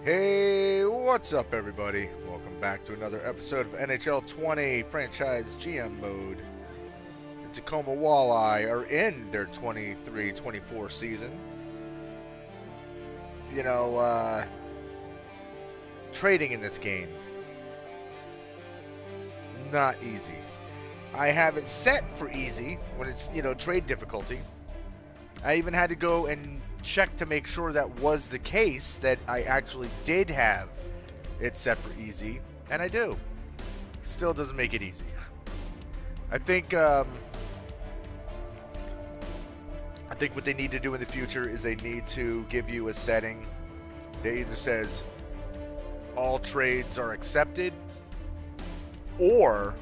Hey, what's up, everybody? Welcome back to another episode of NHL20 Franchise GM Mode. The Tacoma Walleye are in their 23-24 season. You know, trading in this game, not easy. I have it set for easy when it's, trade difficulty. I even had to go and check to make sure that was the case, that I actually did have it set for easy, and I do. Still doesn't make it easy. I think what they need to do in the future is they need to give you a setting that either says all trades are accepted, or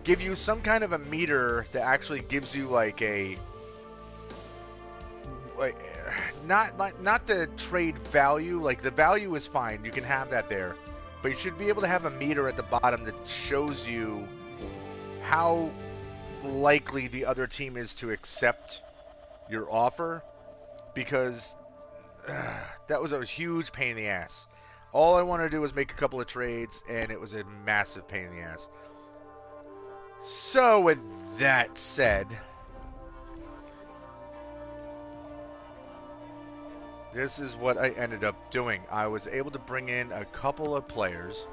give you some kind of a meter that actually gives you like a not the trade value. Like, the value is fine, you can have that there, but you should be able to have a meter at the bottom that shows you how likely the other team is to accept your offer, because that was a huge pain in the ass. All I wanted to do was make a couple of trades, and it was a massive pain in the ass. So with that said, this is what I ended up doing. I was able to bring in a couple of players.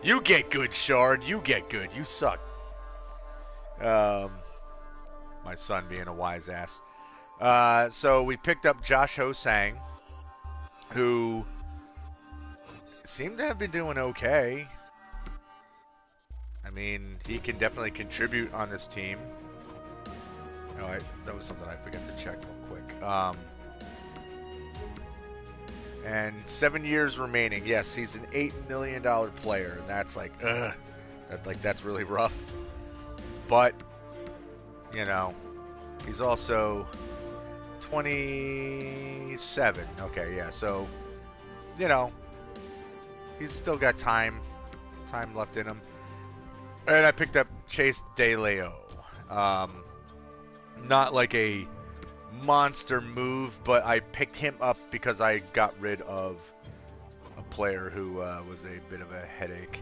You get good, Shard. You get good. You suck. My son being a wise ass. So we picked up Josh Ho-Sang, who seemed to have been doing okay. I mean, he can definitely contribute on this team. Oh, that was something I forgot to check real quick. And 7 years remaining. Yes, he's an $8 million player, and that's like, that's really rough. But, he's also 27. Okay, yeah, so, he's still got time left in him. And I picked up Chase DeLeo. Not like a monster move, but I picked him up because I got rid of a player who was a bit of a headache.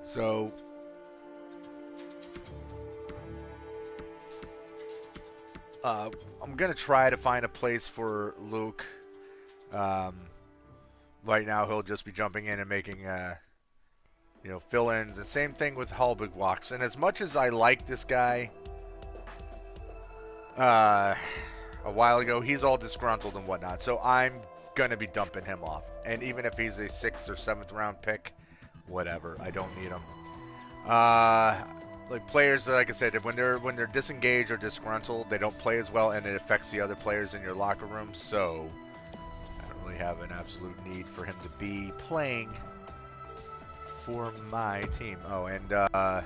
So I'm going to try to find a place for Luke. Right now he'll just be jumping in and making fill-ins. The same thing with Halbig. And as much as I like this guy, a while ago, he's all disgruntled and whatnot. So I'm going to be dumping him off. And even if he's a 6th or 7th round pick, whatever. I don't need him. Like, players, like I said, when they're disengaged or disgruntled, they don't play as well, and it affects the other players in your locker room. So I don't really have an absolute need for him to be playing for my team. Oh, and did I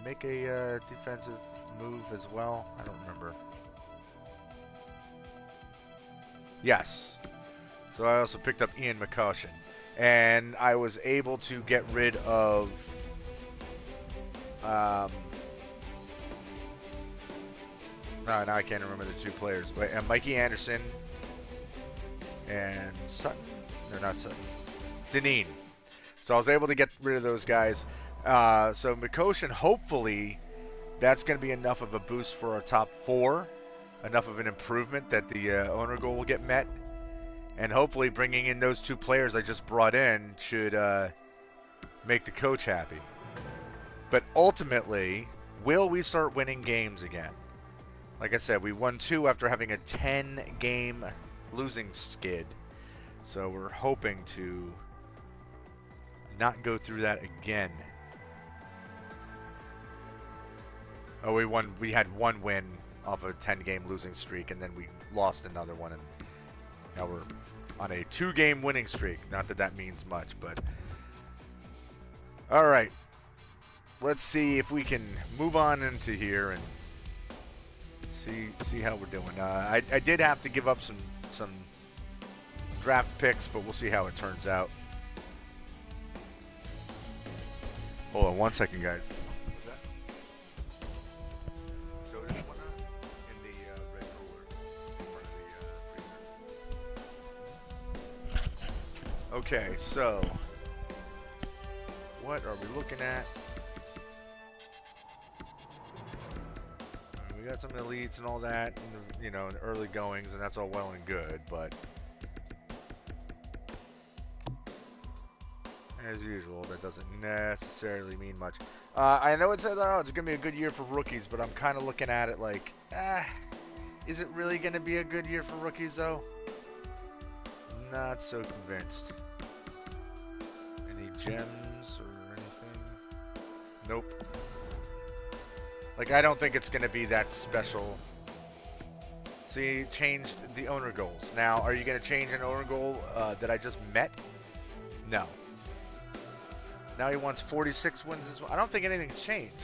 make a defensive move as well? I don't remember. Yes. So I also picked up Ian McCoshen, and I was able to get rid of now I can't remember the two players, but Mikey Anderson and Sutton. They're not Sutton. Deneen. So I was able to get rid of those guys. So McCoshen, hopefully, that's going to be enough of a boost for our top 4, enough of an improvement that the owner goal will get met, and hopefully bringing in those two players I just brought in should make the coach happy. But ultimately, will we start winning games again? Like I said, we won 2 after having a 10-game losing skid. So we're hoping to not go through that again. Oh, we had 1 win off a 10-game losing streak, and then we lost another one, and now we're on a 2-game winning streak. Not that that means much, but all right. Let's see if we can move on into here and see how we're doing. I did have to give up some draft picks, but we'll see how it turns out. Hold on 1 second, guys. What's that? Soda and whatnot in the red cooler in front of the freezer. Okay, so what are we looking at? We got some elites and all that, in the, in the early goings, and that's all well and good, but as usual, that doesn't necessarily mean much. I know it says, oh, it's going to be a good year for rookies, but I'm kind of looking at it like, is it really going to be a good year for rookies, though? Not so convinced. Any gems or anything? Nope. Like, I don't think it's going to be that special. See, changed the owner goals. Now, are you going to change an owner goal that I just met? No. Now he wants 46 wins as well. I don't think anything's changed.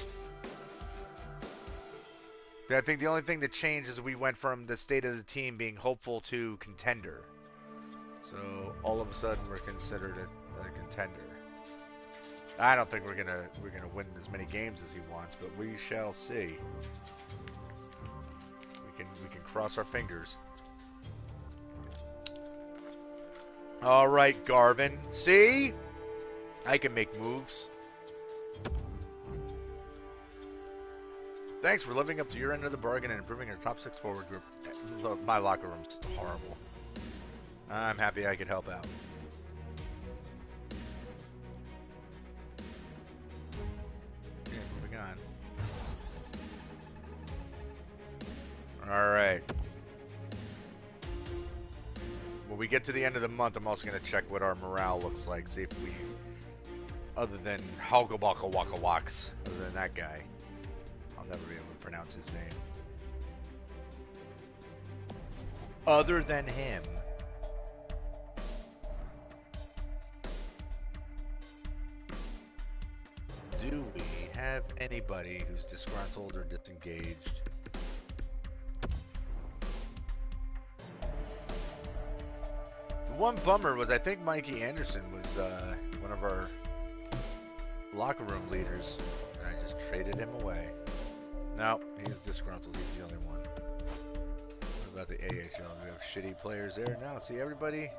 I think the only thing that changed is we went from the state of the team being hopeful to contender. So all of a sudden we're considered a contender. I don't think we're gonna win as many games as he wants, but we shall see. We can cross our fingers. All right, Garvin. See? I can make moves. Thanks for living up to your end of the bargain and improving our top 6 forward group. My locker room's horrible. I'm happy I could help out. Okay, moving on. Alright. When we get to the end of the month, I'm also going to check what our morale looks like. See if we... Other than Halgabaka Waka Waks, other than that guy, I'll never be able to pronounce his name. Other than him. Do we have anybody who's disgruntled or disengaged? The one bummer was I think Mikey Anderson was one of our locker room leaders, and I just traded him away. No, he's disgruntled. He's the only one. What about the AHL? We have shitty players there now. See, everybody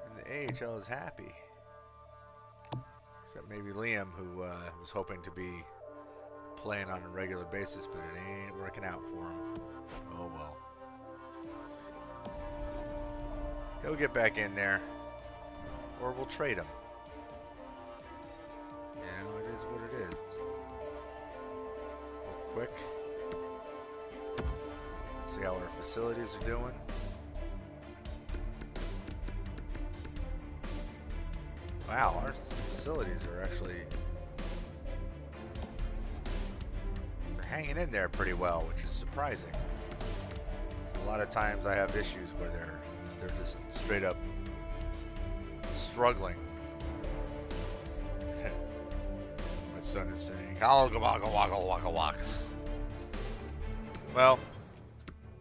in the AHL is happy. Except maybe Liam, who was hoping to be playing on a regular basis, but it ain't working out for him. Oh well. He'll get back in there, or we'll trade him. It is what it is. Real quick. See how our facilities are doing. Wow, our facilities are actually they're hanging in there pretty well, which is surprising. A lot of times I have issues where they're just straight up struggling. My son is saying, well,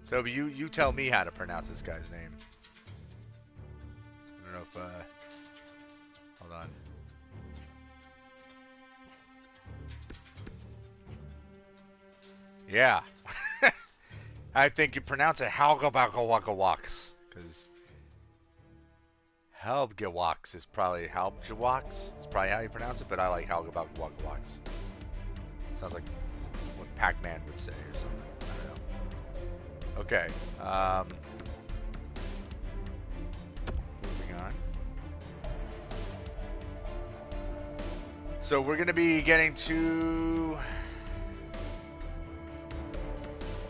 Toby, you tell me how to pronounce this guy's name. I don't know if, hold on. Yeah. I think you pronounce it Halgabakawakawaks, because Halbgawaks is probably Halbjawaks. It's probably how you pronounce it, but I like Halgabakawakawaks. Sounds like what Pac-Man would say or something. I don't know. Okay. Moving on. So we're going to be getting to...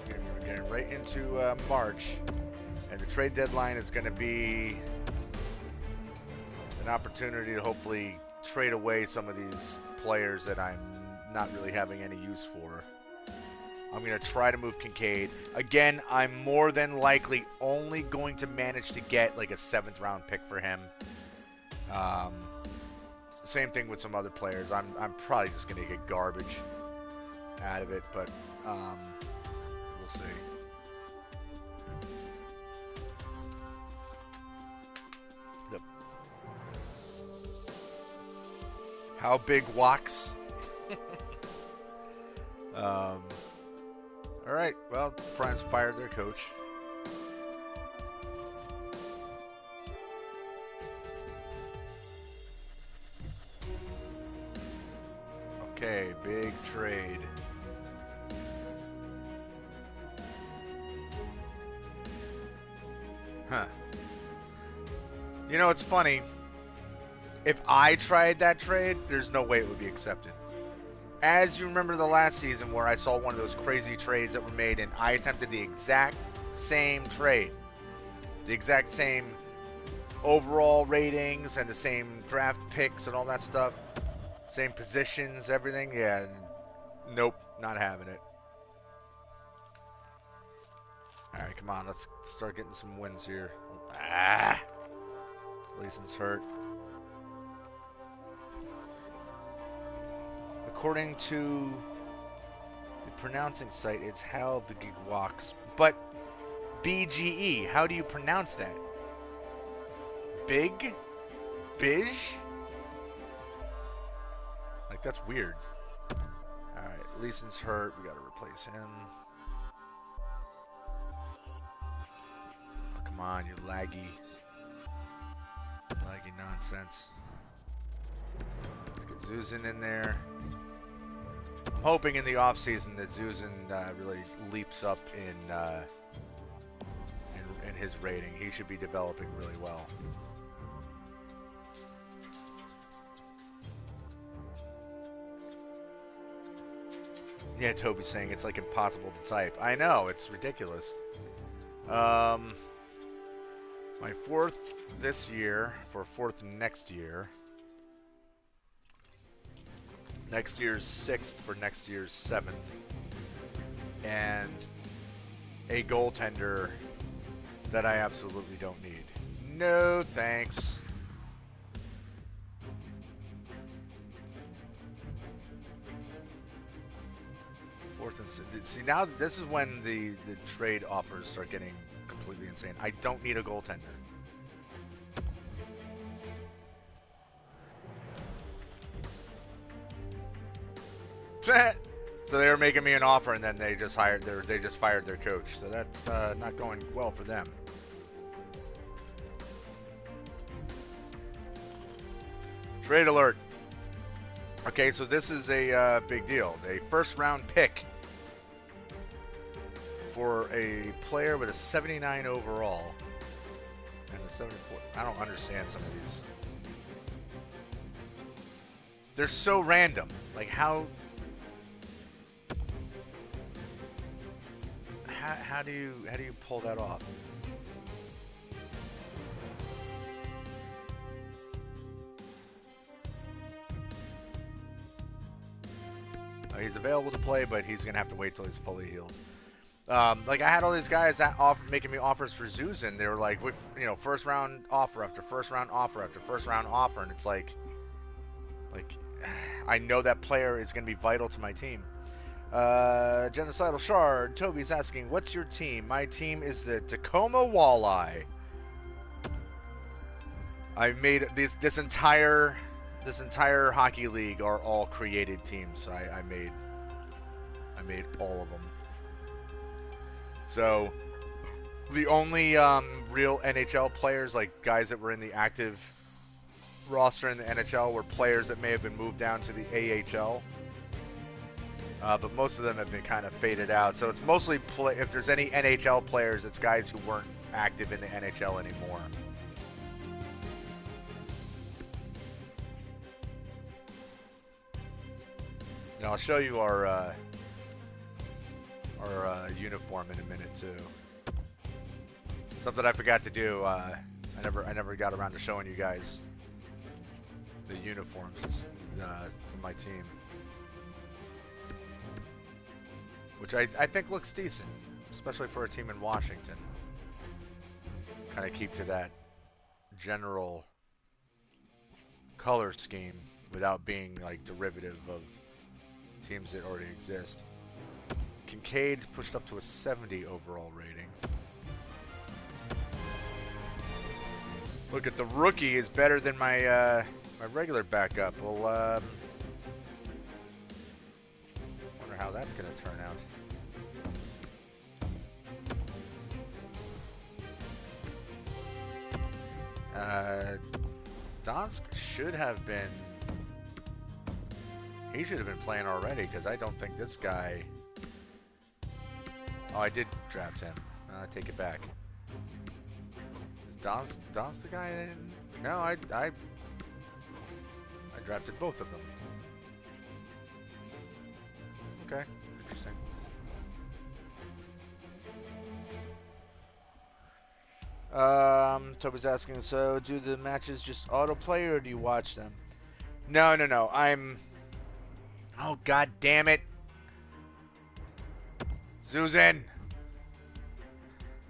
We're getting right into March. And the trade deadline is going to be an opportunity to hopefully trade away some of these players that I'm not really having any use for. I'm going to try to move Kincaid. Again, I'm more than likely only going to manage to get like a 7th round pick for him. Same thing with some other players. I'm probably just going to get garbage out of it, but we'll see. How big walks? All right. Well, the Primes fired their coach. Okay, big trade. Huh. You know, it's funny. If I tried that trade, there's no way it would be accepted. As you remember the last season where I saw one of those crazy trades that were made and I attempted the exact same trade. The exact same overall ratings and the same draft picks and all that stuff. Same positions, everything. Yeah, nope, not having it. All right, come on, let's start getting some wins here. Ah, Leeson's hurt. According to the pronouncing site, it's how the gig walks. But BGE, how do you pronounce that? Big? Bij? Like, that's weird. Alright, Leeson's hurt. We gotta replace him. Oh, come on, you laggy nonsense. Let's get Zuzan in there. I'm hoping in the offseason that Zuzan really leaps up in his rating. He should be developing really well. Yeah, Toby's saying it's like impossible to type. I know, it's ridiculous. My fourth this year for fourth next year. Next year's sixth for next year's seventh. And a goaltender that I absolutely don't need. No thanks. Fourth and see, now this is when the trade offers start getting completely insane. I don't need a goaltender. So they were making me an offer, and then they just fired their coach. So that's not going well for them. Trade alert. Okay, so this is a big deal. A first-round pick for a player with a 79 overall and a 74. I don't understand some of these. They're so random. Like how do you pull that off? He's available to play, but he's gonna have to wait till he's fully healed. Like I had all these guys that making me offers for Zuzan. They were like, you know, first round offer after first round offer after first round offer, and it's like I know that player is gonna be vital to my team. Genocidal Shard. Toby's asking, what's your team? My team is the Tacoma Walleye. I've made this entire hockey league are all created teams. I made all of them. So the only real NHL players, like guys that were in the active roster in the NHL, were players that may have been moved down to the AHL. But most of them have been kind of faded out. So it's mostly if there's any NHL players, it's guys who weren't active in the NHL anymore. And I'll show you our uniform in a minute too. Something I forgot to do. I never got around to showing you guys the uniforms for my team, which I think looks decent, especially for a team in Washington. Kind of keep to that general color scheme without being like derivative of teams that already exist. Kincaid's pushed up to a 70 overall rating. Look at the rookie is better than my my regular backup will, wonder how that's going to turn out. Donsk should have been... He should have been playing already, because I don't think this guy... Oh, I did draft him. I take it back. Is Donsk the guy I didn't... No, I drafted both of them. Okay, interesting. Toby's asking, so do the matches just autoplay or do you watch them? No. Oh, god damn it. Susan!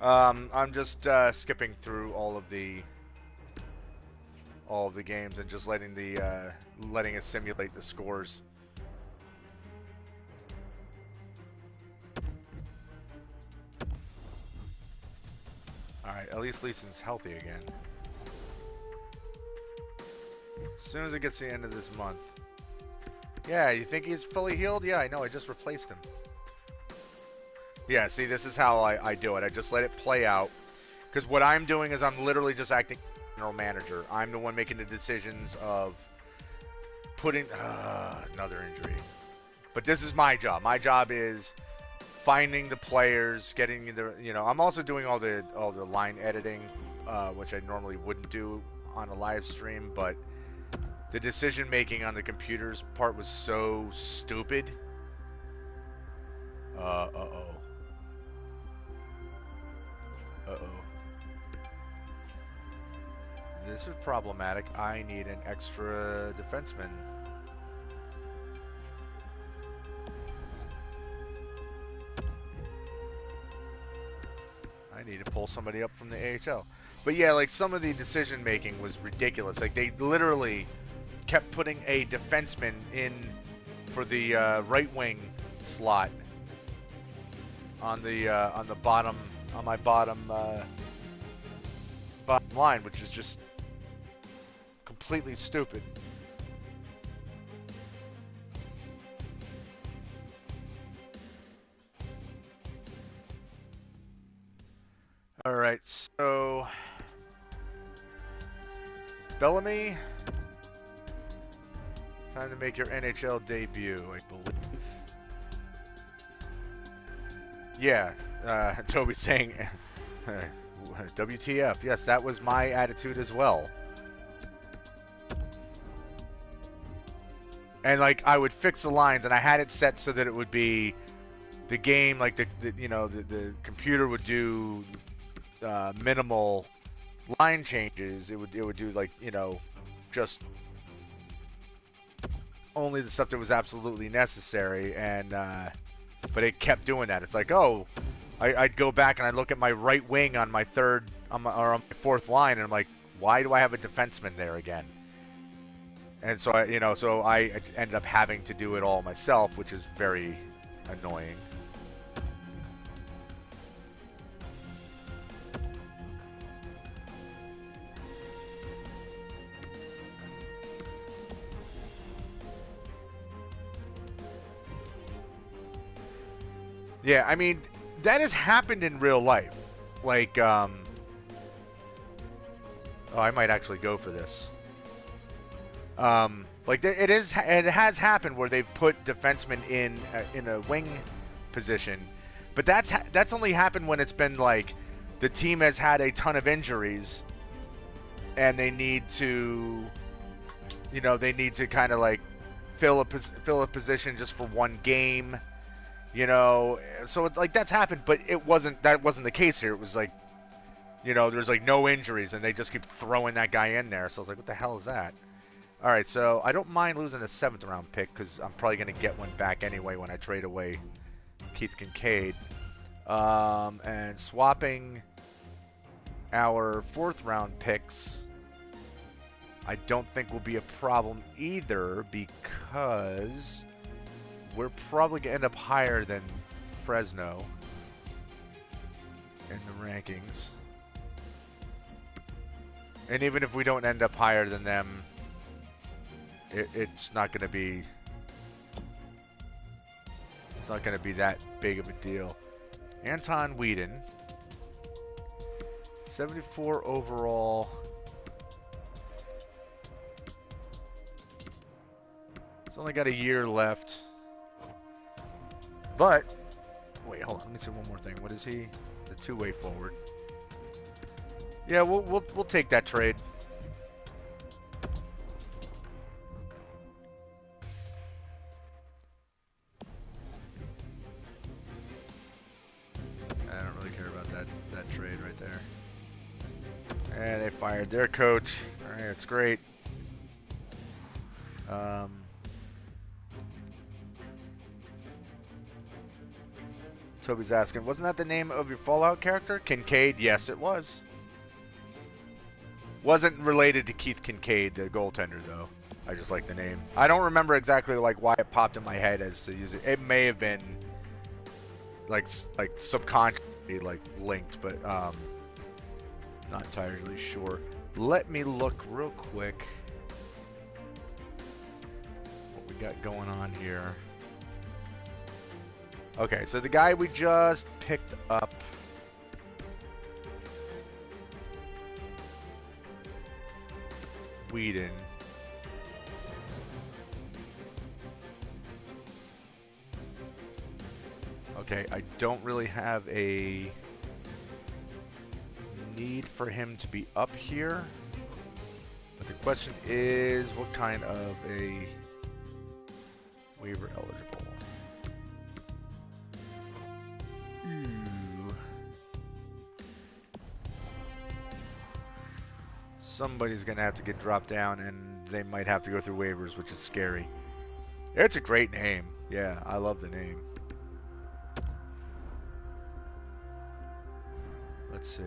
I'm just skipping through all of the games and just letting it simulate the scores. Alright, at least Leeson's healthy again. As soon as it gets to the end of this month. Yeah, you think he's fully healed? Yeah, I know, I just replaced him. Yeah, see, this is how I do it. I just let it play out. Because what I'm doing is I'm literally just acting general manager. I'm the one making the decisions of putting... another injury. But this is my job. My job is finding the players, getting the... You know, I'm also doing all the line editing, which I normally wouldn't do on a live stream, but the decision making on the computer's part was so stupid. Uh-oh. This is problematic. I need an extra defenseman. I need to pull somebody up from the AHL. But yeah, like, some of the decision making was ridiculous. Like, they literally kept putting a defenseman in for the right wing slot on the bottom, on my bottom line, which is just completely stupid. All right, so Bellamy, time to make your NHL debut, I believe. Yeah, Toby's saying WTF. Yes, that was my attitude as well. And like, I would fix the lines, and I had it set so that it would be the game, like the computer would do minimal line changes. It would do, like, you know, just only the stuff that was absolutely necessary, and but it kept doing that. It's like, oh, I'd go back and I'd look at my right wing on my on my fourth line, and I'm like, why do I have a defenseman there again? And so I ended up having to do it all myself, which is very annoying. Yeah, I mean, that has happened in real life. Like, oh, I might actually go for this. Like, it has happened where they've put defensemen in a wing position, but that's only happened when it's been like the team has had a ton of injuries, and they need to, kind of like fill a position just for one game. You know, so like that's happened, but that wasn't the case here. It was like, there's like no injuries, and they just keep throwing that guy in there. So I was like, what the hell is that? All right, so I don't mind losing a 7th round pick because I'm probably going to get one back anyway when I trade away Keith Kincaid. And swapping our 4th round picks, I don't think will be a problem either, because we're probably going to end up higher than Fresno in the rankings. And even if we don't end up higher than them, it's not going to be. It's not going to be that big of a deal. Anton Whedon, 74 overall. He's only got a year left. But wait, hold on. Let me see one more thing. What is he? The two-way forward. Yeah, we'll take that trade. I don't really care about that trade right there. And they fired their coach. All right, that's great. Toby's asking, wasn't that the name of your Fallout character? Kincaid? Yes, it was. Wasn't related to Keith Kincaid, the goaltender, though. I just like the name. I don't remember exactly like why it popped in my head as to use it. It may have been like subconsciously like linked, but not entirely sure. Let me look real quick what we got going on here. Okay, so the guy we just picked up. Whedon. Okay, I don't really have a need for him to be up here. But the question is, what kind of a waiver eligible? Somebody's going to have to get dropped down, and they might have to go through waivers, which is scary. It's a great name. Yeah, I love the name. Let's see.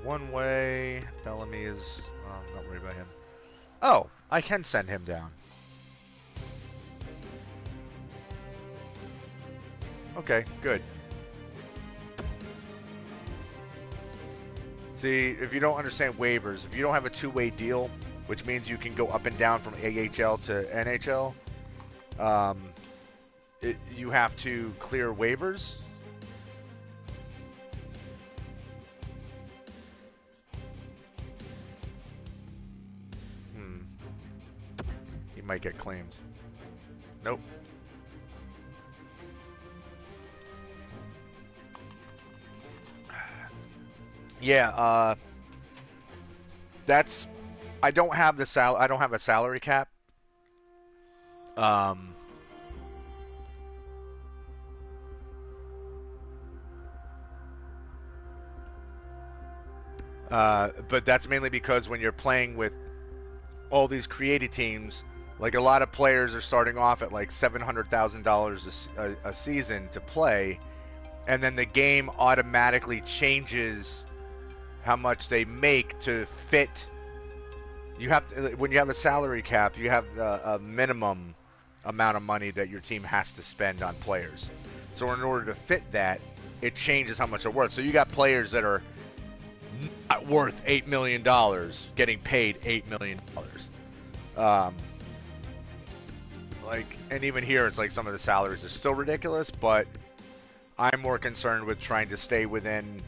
One way. Bellamy is... I'm not worried about him. Oh, I can send him down. Okay, good. See, if you don't understand waivers, if you don't have a two-way deal, which means you can go up and down from AHL to NHL, you have to clear waivers. Might get claimed. Nope. Yeah, that's I don't have a salary cap. But that's mainly because when you're playing with all these creative teams, like a lot of players are starting off at like $700,000 a season to play, and then the game automatically changes how much they make to fit. You have to, when you have a salary cap, you have a minimum amount of money that your team has to spend on players. So in order to fit that, it changes how much they're worth. So you got players that are not worth $8 million getting paid $8 million. And even here, it's like some of the salaries are still ridiculous, but I'm more concerned with trying to stay within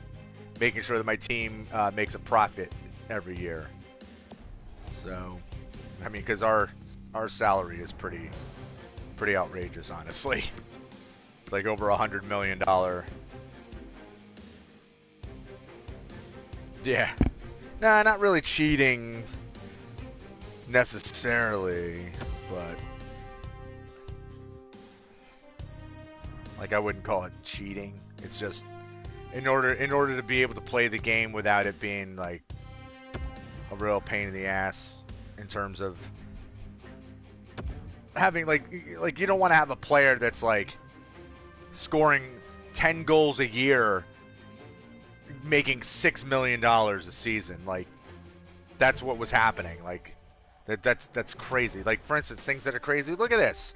making sure that my team makes a profit every year. So, I mean, because our salary is pretty outrageous, honestly. It's like over $100 million. Yeah. Nah, not really cheating necessarily, but like I wouldn't call it cheating. It's just in order to be able to play the game without it being like a real pain in the ass in terms of having like you don't want to have a player that's like scoring 10 goals a year making $6 million a season. Like that's what was happening. Like That's crazy. Like, for instance, things that are crazy. Look at this.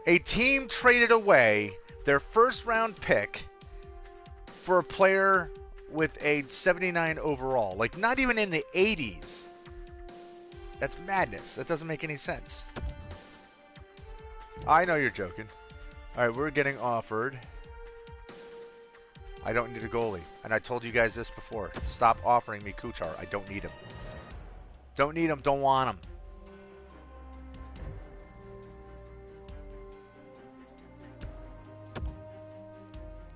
A team traded away their first round pick for a player with a 79 overall. Like, not even in the 80s. That's madness. That doesn't make any sense. I know you're joking. All right, we're getting offered. I don't need a goalie. And I told you guys this before. Stop offering me Kuchar. I don't need him. Don't need him. Don't want him.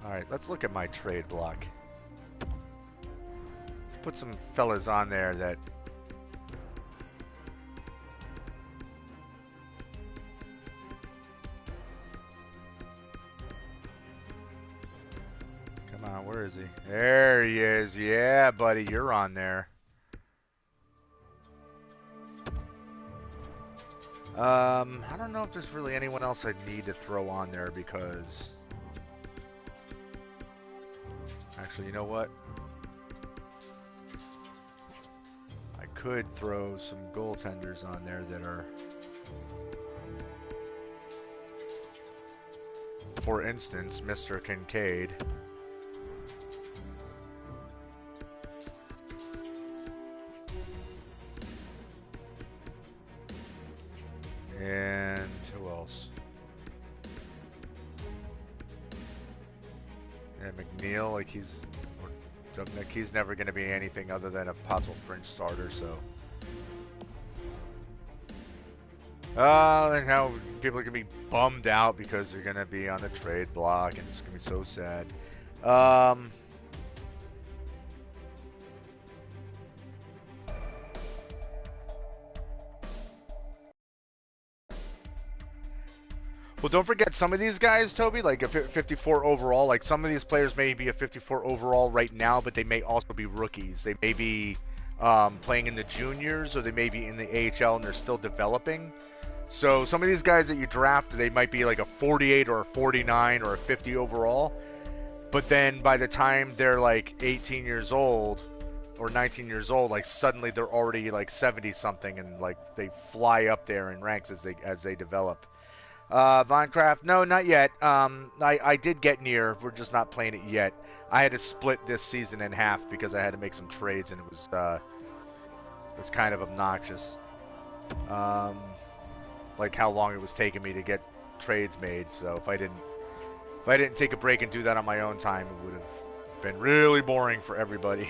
All right, let's look at my trade block. Let's put some fellas on there that... Come on, where is he? There he is. Yeah, buddy, you're on there. I don't know if there's really anyone else I need to throw on there because... Actually, you know what? I could throw some goaltenders on there that are... For instance, Mr. Kincaid. And who else? And McNeil, like he's never going to be anything other than a possible fringe starter. So, and how people are going to be bummed out because they're going to be on the trade block, and it's going to be so sad. Well, don't forget some of these guys, Toby, like a 54 overall, like some of these players may be a 54 overall right now, but they may also be rookies. They may be playing in the juniors, or they may be in the AHL and they're still developing. So some of these guys that you draft, they might be like a 48 or a 49 or a 50 overall. But then by the time they're like 18 years old or 19 years old, like suddenly they're already like 70 something, and like they fly up there in ranks as they develop. Minecraft, no, not yet. I did get near. We're just not playing it yet. I had to split this season in half because I had to make some trades, and it was kind of obnoxious. Like how long it was taking me to get trades made. So if I didn't take a break and do that on my own time, it would have been really boring for everybody.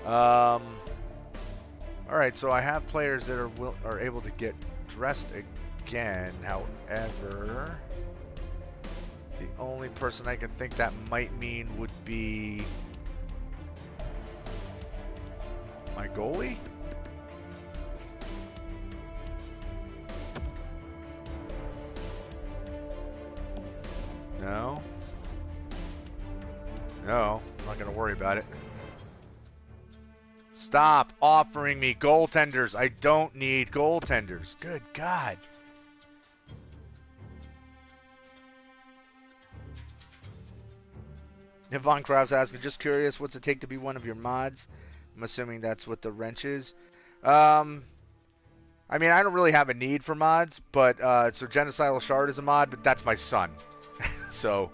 All right, so I have players that are able to get dressed again. However, the only person I can think that might mean would be my goalie. No, I'm not going to worry about it. Stop offering me goaltenders. I don't need goaltenders. Good God. Yvonne Krause asking, just curious, what's it take to be one of your mods? I'm assuming that's what the wrench is. I mean, I don't really have a need for mods, but so Genocidal Shard is a mod, but that's my son. So,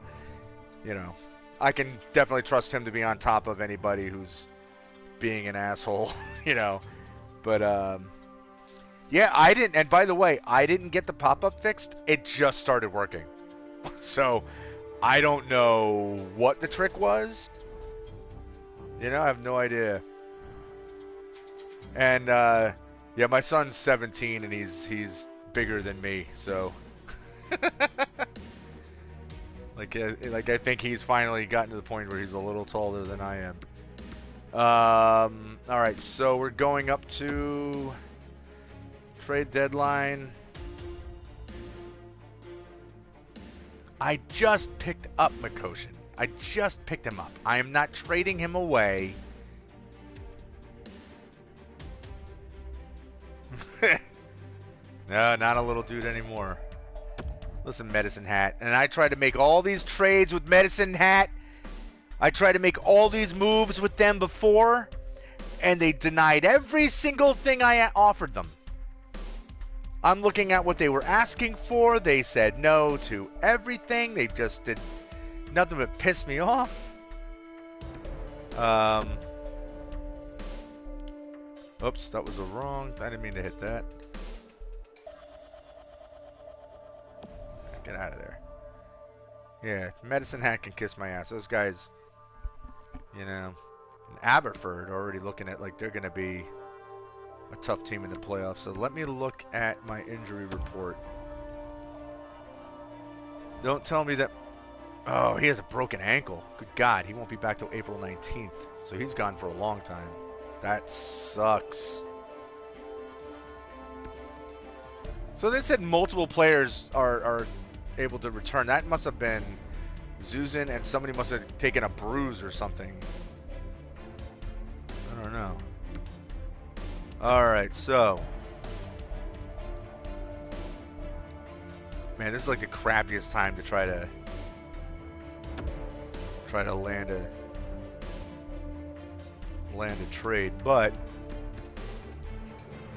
you know, I can definitely trust him to be on top of anybody who's being an asshole, you know. But, yeah, I didn't, and by the way, I didn't get the pop-up fixed. It just started working. So, I don't know what the trick was. You know, I have no idea. And, yeah, my son's 17 and he's bigger than me, so. like I think he's finally gotten to the point where he's a little taller than I am. All right, so we're going up to trade deadline. I just picked up Mikoshin. I just picked him up. I am not trading him away. No, not a little dude anymore. Listen, Medicine Hat. And I tried to make all these trades with Medicine Hat. I tried to make all these moves with them before. And they denied every single thing I offered them. I'm looking at what they were asking for. They said no to everything. They just did nothing but piss me off. Oops, that was a wrong. I didn't mean to hit that. Get out of there. Yeah, Medicine Hat can kiss my ass. Those guys, you know, Aberford already looking at like they're going to be a tough team in the playoffs. So let me look at my injury report. Don't tell me that... Oh, he has a broken ankle. Good God, he won't be back till April 19th. So he's gone for a long time. That sucks. So they said multiple players are able to return. That must have been Zuzan, and somebody must have taken a bruise or something. I don't know. Alright, so... Man, this is like the crappiest time to try to land a trade, but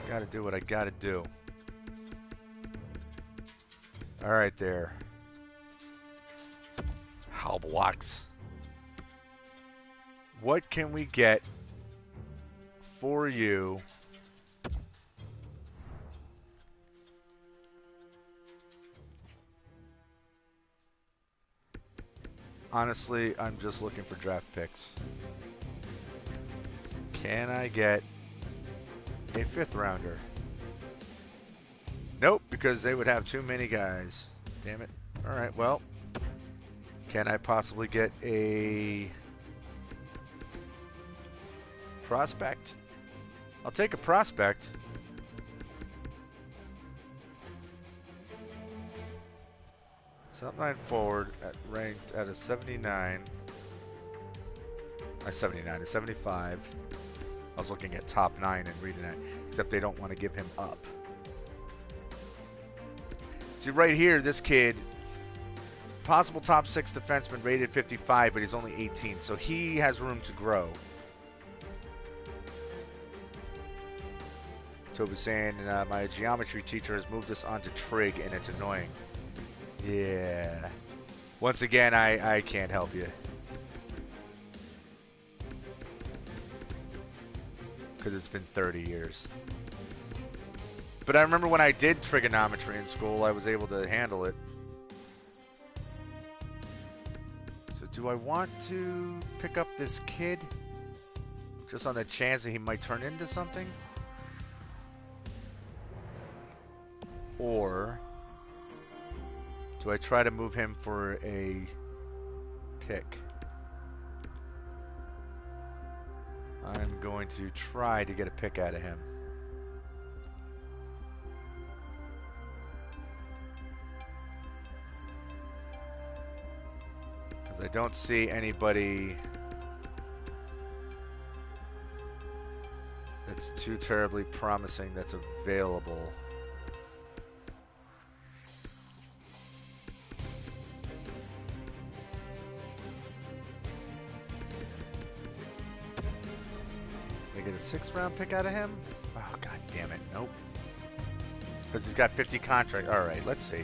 gotta do what I gotta do. Alright there. Halbwachs. What can we get for you? Honestly, I'm just looking for draft picks. Can I get a 5th rounder? Nope, because they would have too many guys. Damn it. Alright, well. Can I possibly get a prospect? I'll take a prospect. Top 9 forward ranked at a 79. 79, a 75. I was looking at top 9 and reading that, except they don't want to give him up. See right here, this kid, possible top 6 defenseman, rated 55, but he's only 18, so he has room to grow. Toby's saying, my geometry teacher has moved us onto trig, and it's annoying. Yeah. Once again, I can't help you. Because it's been 30 years. But I remember when I did trigonometry in school, I was able to handle it. So do I want to pick up this kid? Just on the chance that he might turn into something? Or do I try to move him for a pick? I'm going to try to get a pick out of him. Because I don't see anybody that's too terribly promising that's available. Get a 6th round pick out of him? Oh, god damn it. Nope. Because he's got 50 contract. Alright, let's see.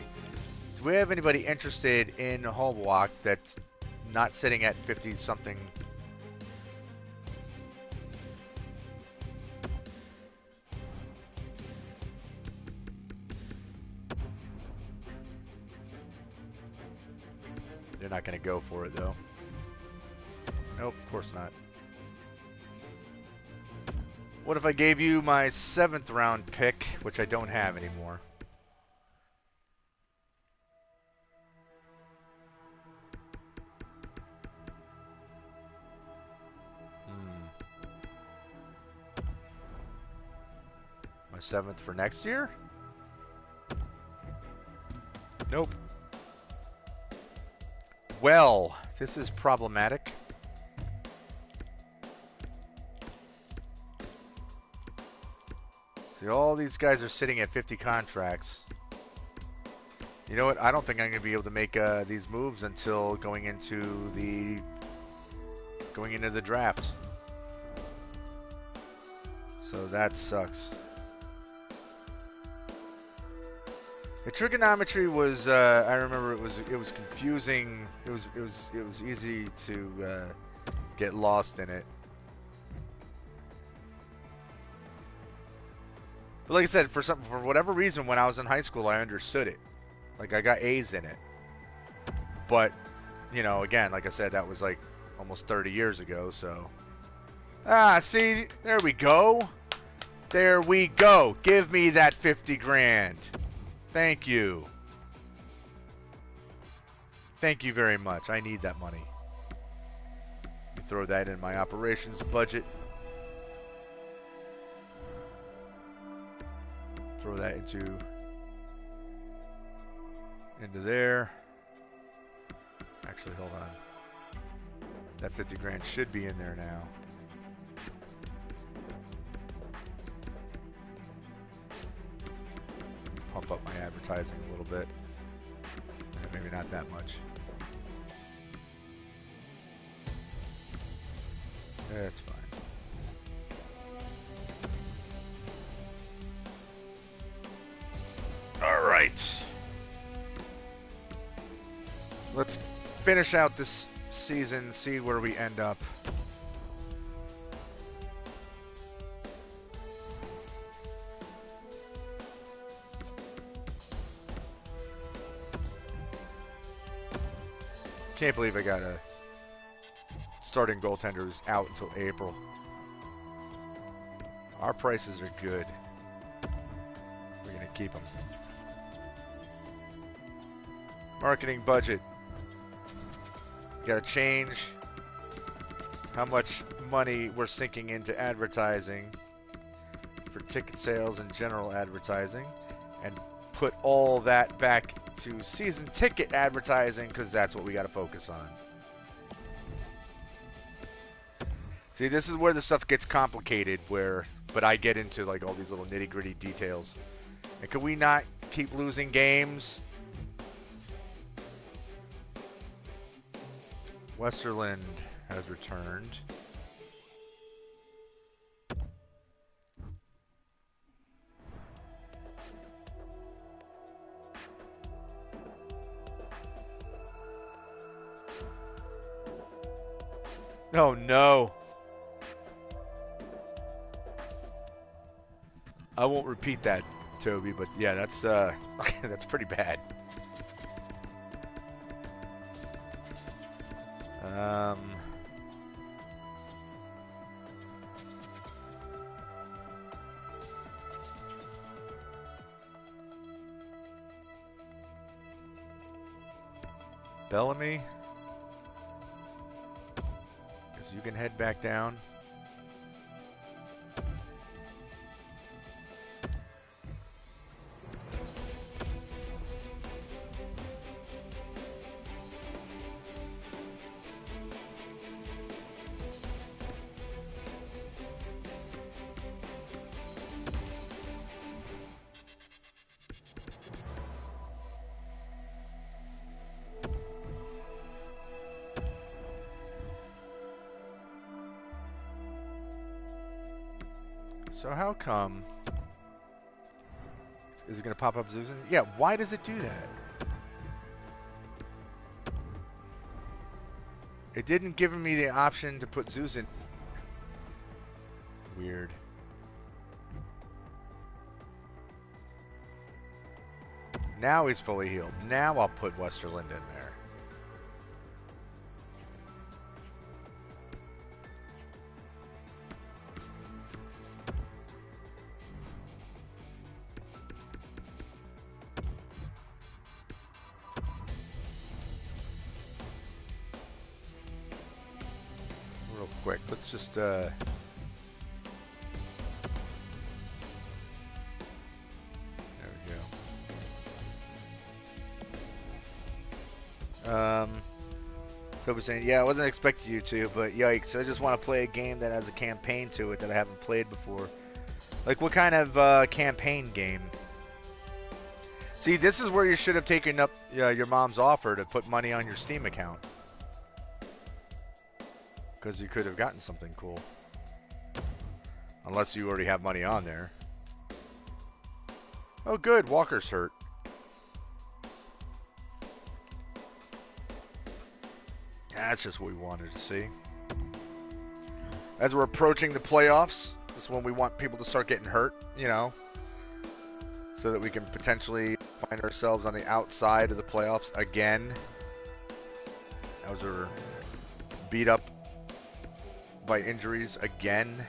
Do we have anybody interested in Halbwach that's not sitting at 50 something? They're not going to go for it though. Nope, of course not. What if I gave you my 7th round pick, which I don't have anymore? My 7th for next year? Nope. Well, this is problematic. All these guys are sitting at 50 contracts. You know what? I don't think I'm going to be able to make these moves until going into the draft. So that sucks. The trigonometry was, I remember it was confusing. It was easy to get lost in it. But like I said, for whatever reason, when I was in high school, I understood it. Like I got A's in it. But, you know, again, like I said, that was like almost 30 years ago. So, see, there we go. There we go. Give me that 50 grand. Thank you. Thank you very much. I need that money. Throw that in my operations budget. Throw that into there. Actually, hold on. That 50 grand should be in there now. Pump up my advertising a little bit. Maybe not that much. That's fine. All right. Let's finish out this season, see where we end up. Can't believe I got a starting goaltender who's out until April. Our prices are good. We're going to keep them. Marketing budget. Got to change how much money we're sinking into advertising for ticket sales and general advertising, and put all that back to season ticket advertising, because that's what we got to focus on. See, this is where the stuff gets complicated, but I get into like all these little nitty-gritty details. And can we not keep losing games? Westerland has returned. Oh no. I won't repeat that, Toby, but yeah, that's that's pretty bad. Bellamy. Guess you can head back down. So how come... Is it going to pop up Zuzan? Yeah, why does it do that? It didn't give me the option to put Zuzan. Weird. Now he's fully healed. Now I'll put Westerland in there. Quick, let's just there we go. So was saying, yeah, I wasn't expecting you to, but yikes, I just want to play a game that has a campaign to it that I haven't played before. Like, what kind of campaign game? See, this is where you should have taken up your mom's offer to put money on your Steam account. Because you could have gotten something cool. Unless you already have money on there. Oh, good. Walker's hurt. That's just what we wanted to see. As we're approaching the playoffs, this is when we want people to start getting hurt, you know, so that we can potentially find ourselves on the outside of the playoffs again. As we're beat up by injuries again.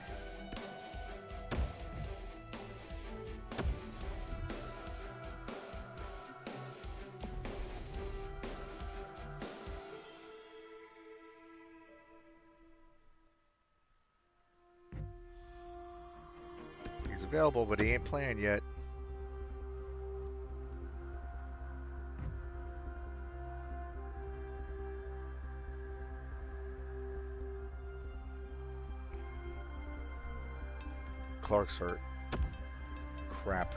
He's available, but he ain't playing yet. Clark's hurt. Crap.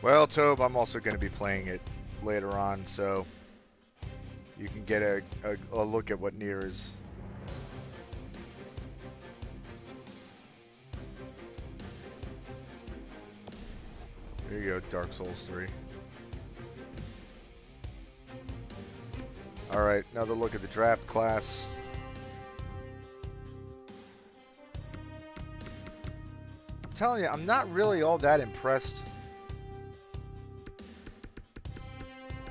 Well, Tobe, I'm also going to be playing it later on, so you can get a look at what Nier is. There you go, Dark Souls 3. Alright, another look at the draft class. I'm telling you, I'm not really all that impressed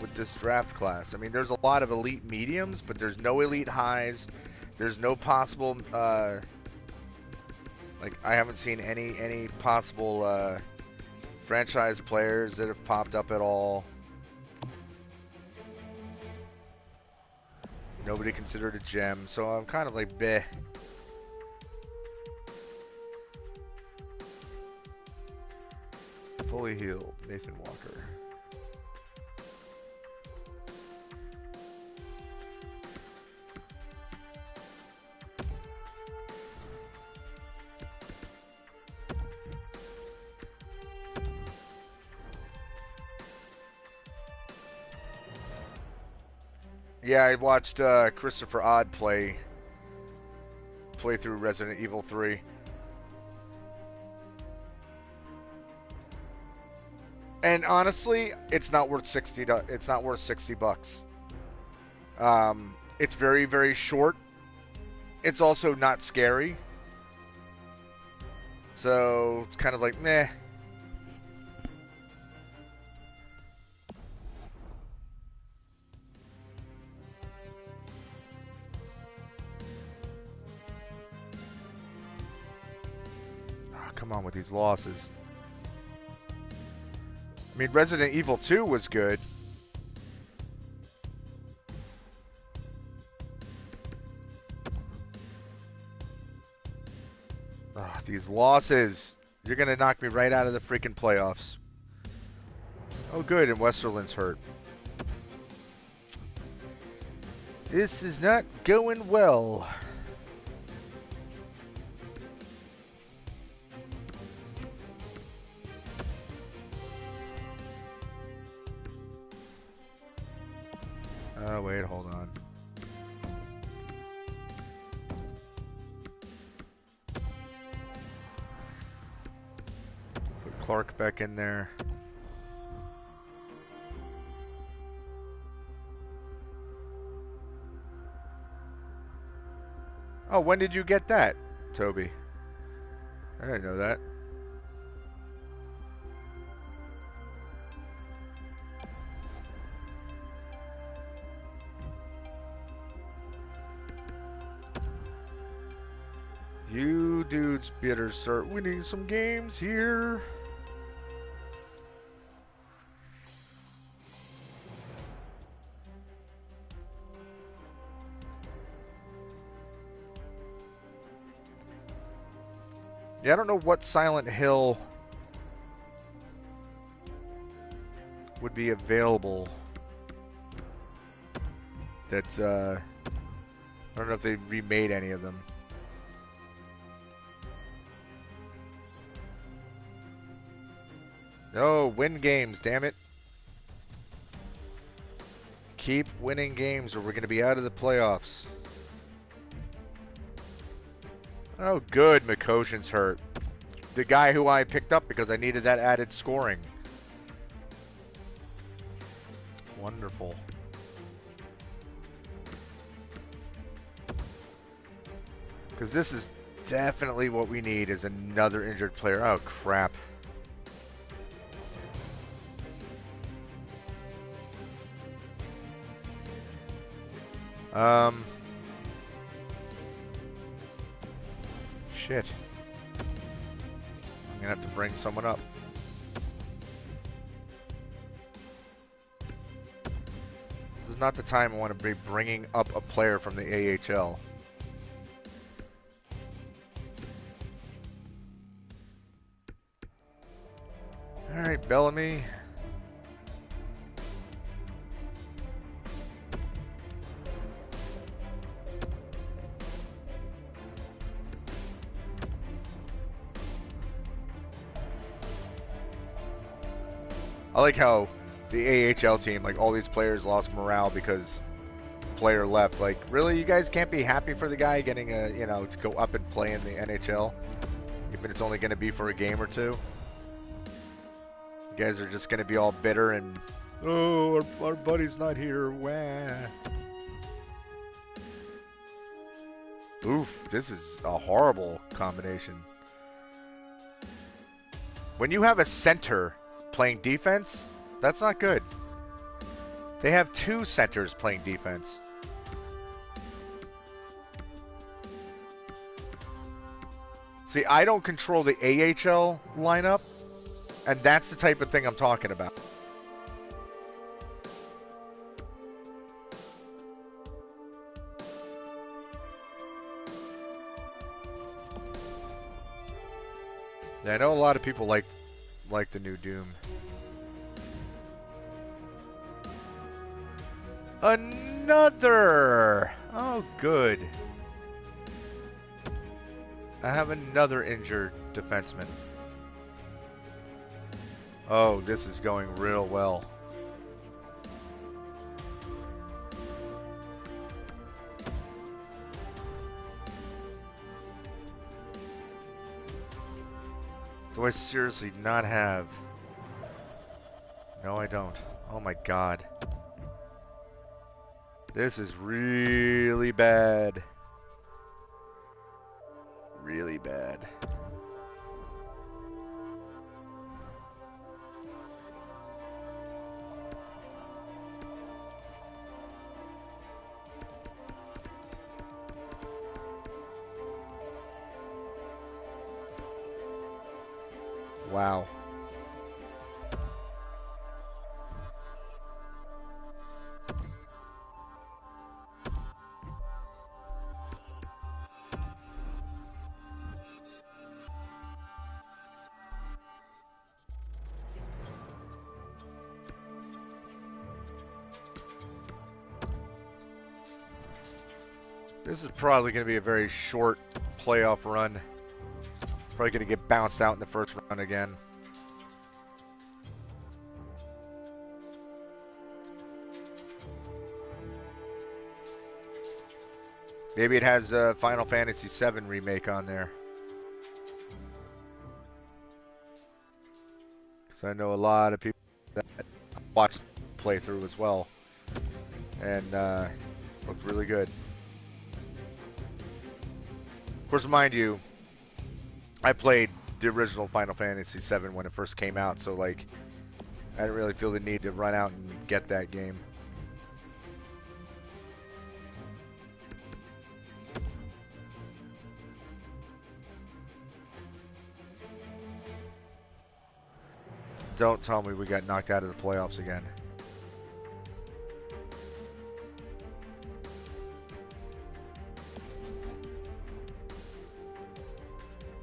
with this draft class. I mean, there's a lot of elite mediums, but there's no elite highs. There's no possible, like, I haven't seen any possible franchise players that have popped up at all. Nobody considered a gem, so I'm kind of like, bleh. Fully healed, Nathan Walker. Yeah, I watched Christopher Odd play through Resident Evil 3. And honestly, it's not worth $60. It's very, very short. It's also not scary. So it's kind of like meh. Come on with these losses. I mean, Resident Evil 2 was good. These losses. You're going to knock me right out of the freaking playoffs. Oh, good, and Westerland's hurt. This is not going well. Oh, wait, hold on. Put Clark back in there. Oh, when did you get that, Toby? I didn't know that. You dudes better start winning some games here. Yeah, I don't know what Silent Hill would be available. That's, I don't know if they remade any of them. No, win games, damn it. Keep winning games or we're going to be out of the playoffs. Oh, good. Mikoshin's hurt. The guy who I picked up because I needed that added scoring. Wonderful. Because this is definitely what we need is another injured player. Oh, crap. Shit. I'm going to have to bring someone up. This is not the time I want to be bringing up a player from the AHL. Alright, Bellamy. I like how the AHL team, like all these players lost morale because player left. Like, really, you guys can't be happy for the guy getting a, you know, to go up and play in the NHL, even if it's only going to be for a game or two. You guys are just going to be all bitter and, oh, our buddy's not here. Wah. Oof, this is a horrible combination. When you have a center playing defense, that's not good. They have two centers playing defense. See, I don't control the AHL lineup, and that's the type of thing I'm talking about. Yeah, I know a lot of people like the new Doom. Another! Oh, good. I have another injured defenseman. Oh, this is going real well. Do I seriously not have? No, I don't. Oh my god. This is really bad. Really bad. Wow. This is probably going to be a very short playoff run. Probably going to get bounced out in the first round again. Maybe it has a Final Fantasy VII remake on there. Because I know a lot of people that watched the playthrough as well. And looked really good. Of course, mind you, I played the original Final Fantasy VII when it first came out, so like, I didn't really feel the need to run out and get that game. Don't tell me we got knocked out of the playoffs again.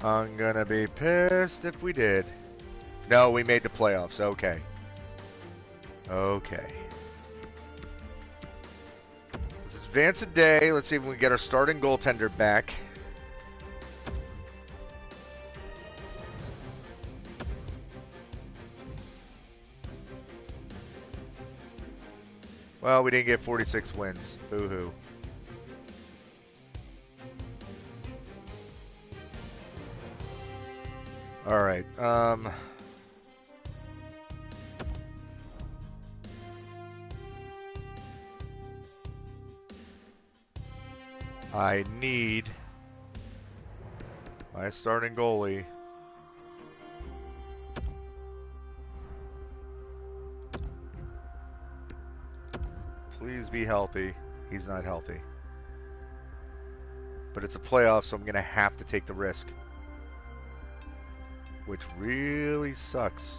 I'm gonna be pissed if we did. No, we made the playoffs. Okay. Okay. Let's advance a day. Let's see if we can get our starting goaltender back. Well, we didn't get 46 wins. Boo-hoo. All right. I need my starting goalie. Please be healthy. He's not healthy. But it's a playoff, so I'm going to have to take the risk. Which really sucks.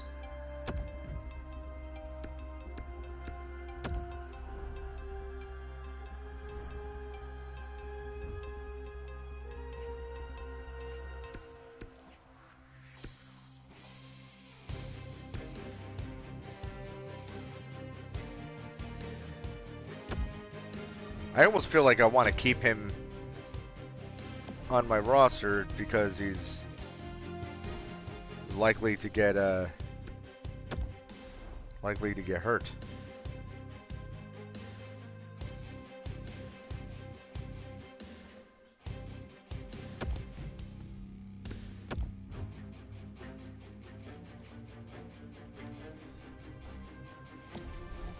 I almost feel like I want to keep him on my roster because he's likely to get hurt.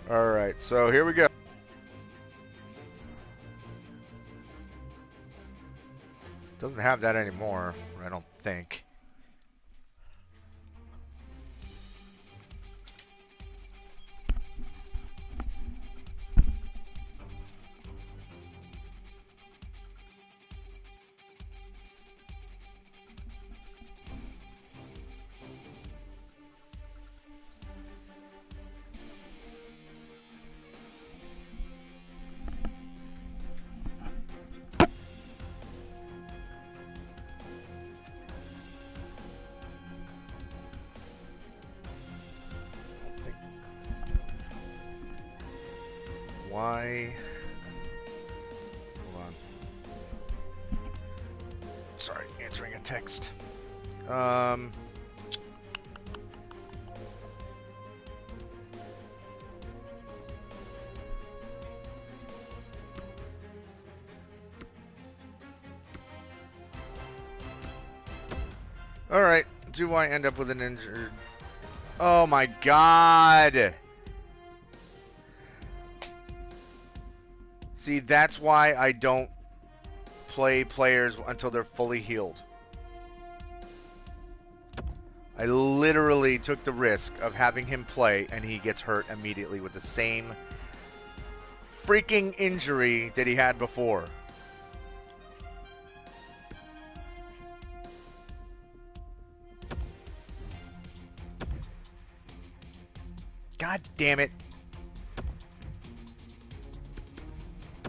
All right, so here we go. Doesn't have that anymore, I don't think. Why? Hold on. Sorry, answering a text. All right. Do I end up with an injured? Oh my God. See, that's why I don't play players until they're fully healed. I literally took the risk of having him play, and he gets hurt immediately with the same freaking injury that he had before. God damn it.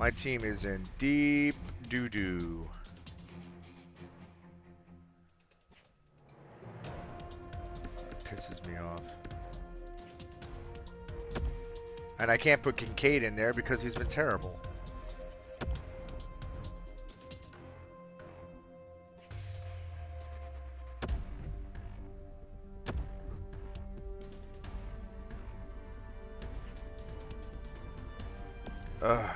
My team is in deep doo-doo. It pisses me off. And I can't put Kincaid in there because he's been terrible. Ugh.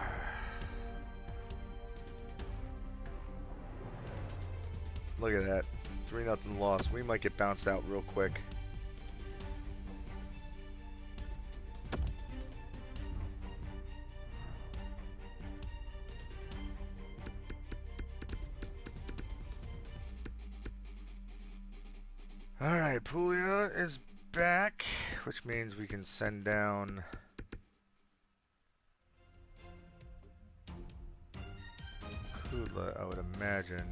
Look at that. 3-0 loss. We might get bounced out real quick. Alright, Pouliot is back, which means we can send down Kudla, I would imagine.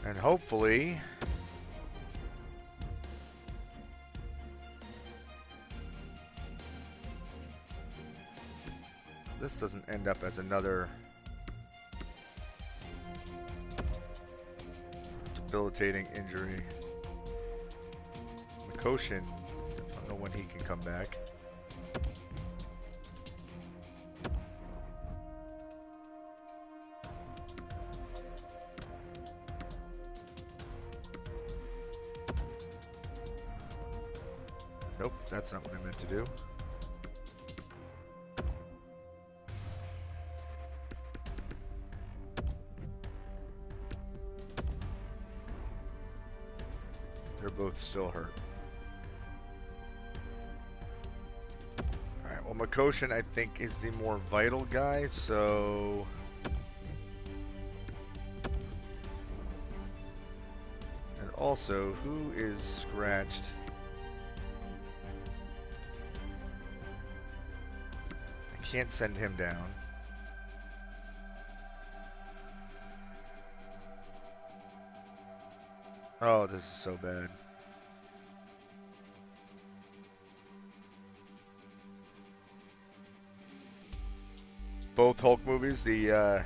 And hopefully this doesn't end up as another debilitating injury. Mikoshin, I don't know when he can come back. Nope, that's not what I meant to do. They're both still hurt. Alright, well Mikoshin I think is the more vital guy, so... And also, who is scratched? I can't send him down. Oh, this is so bad. Both Hulk movies, the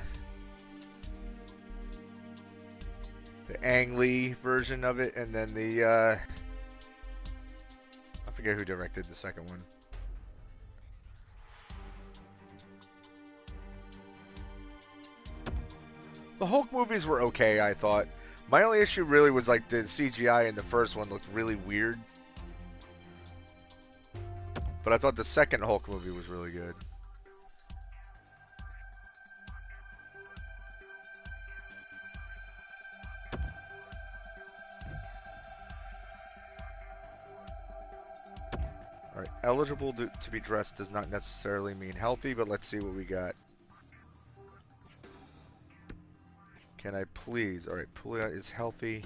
Ang Lee version of it, and then the I forget who directed the second one. The Hulk movies were okay, I thought. My only issue really was like the CGI in the first one looked really weird. But I thought the second Hulk movie was really good. Alright, eligible to be dressed does not necessarily mean healthy, but let's see what we got. Can I please... Alright, Puglia is healthy.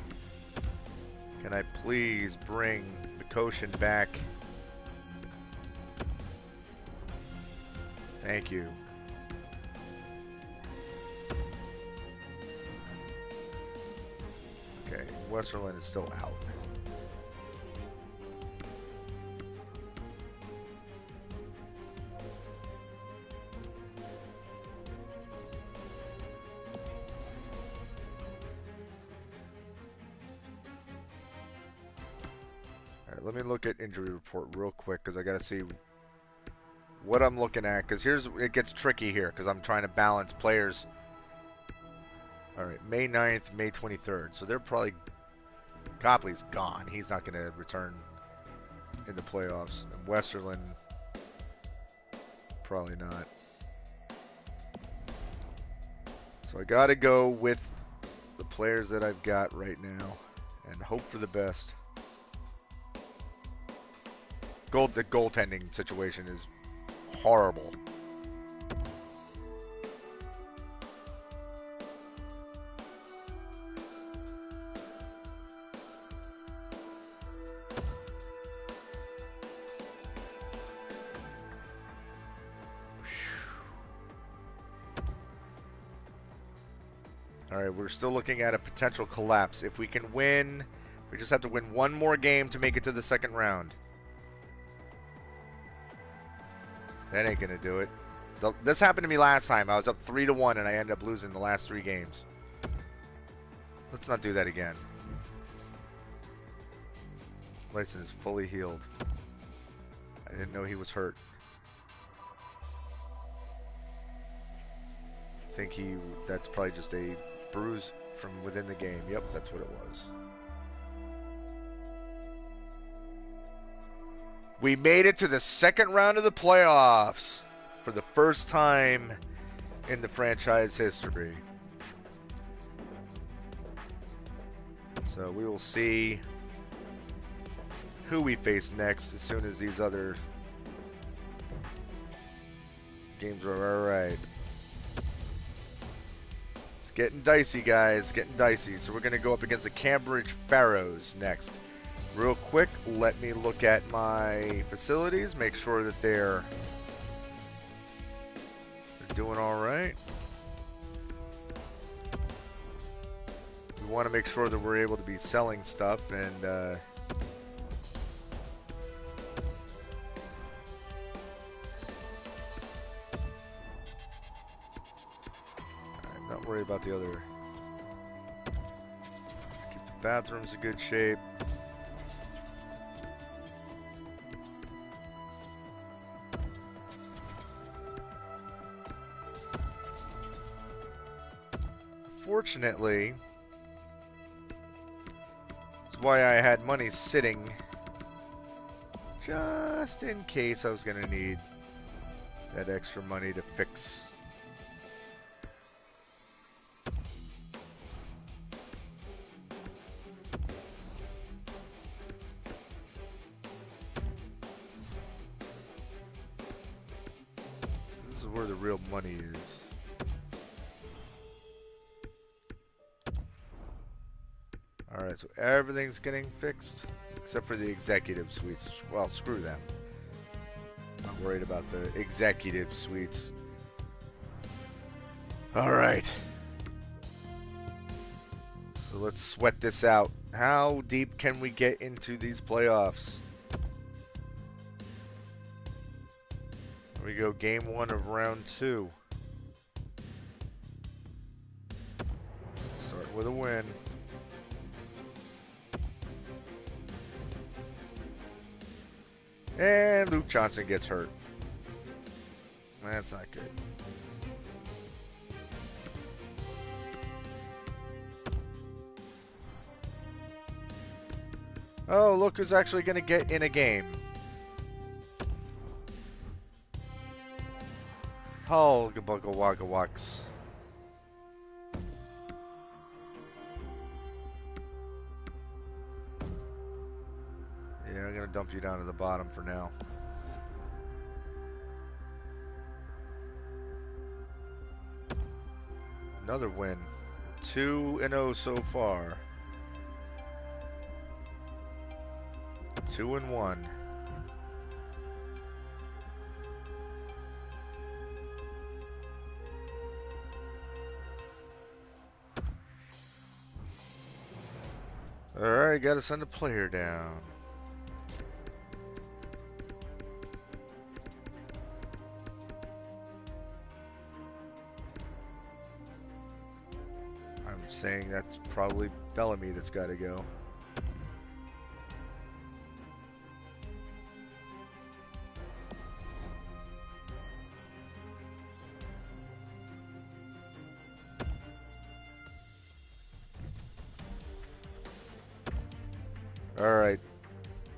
Can I please bring Mikoshin back? Thank you. Okay, Westerland is still out. Let me look at injury report real quick because I got to see what I'm looking at. Because it gets tricky here because I'm trying to balance players. All right, May 9th, May 23rd. So they're probably... Copley's gone. He's not going to return in the playoffs. And Westerland, probably not. So I got to go with the players that I've got right now and hope for the best. The goaltending situation is horrible. All right, we're still looking at a potential collapse. If we can win, we just have to win one more game to make it to the second round. That ain't gonna do it. This happened to me last time. I was up 3-1 and I ended up losing the last 3 games. Let's not do that again. Lyson is fully healed. I didn't know he was hurt. I think that's probably just a bruise from within the game. Yep, that's what it was. We made it to the second round of the playoffs for the first time in the franchise history. So we will see who we face next as soon as these other games are alright. It's getting dicey, guys. Getting dicey. So we're going to go up against the Cambridge Pharaohs next. Real quick, let me look at my facilities, make sure that they're doing all right. We want to make sure that we're able to be selling stuff and worry about the other. Let's keep the bathrooms in good shape. Fortunately, that's why I had money sitting just in case I was going to need that extra money to fix. This is where the real money is. Alright, so everything's getting fixed except for the executive suites. Well, screw them. Not worried about the executive suites. Alright. So let's sweat this out. How deep can we get into these playoffs? Here we go, game 1 of round 2. Start with a win. And Luke Johnson gets hurt. That's not good. Oh, look who's actually going to get in a game. Oh, Gabugawagawaks. Yeah, I'm going to dump you down to the bottom for now. Another win. 2-0 so far. 2-1. Alright, gotta send a player down. I'm saying that's probably Bellamy that's gotta go. Alright,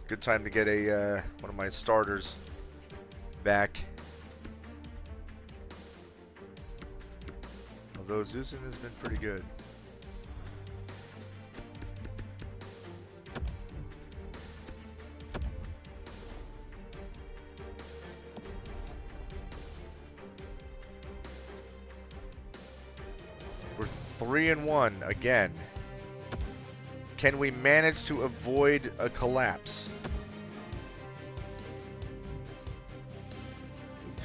good time to get a one of my starters back. Although Zuzin has been pretty good. We're 3-1 again. Can we manage to avoid a collapse?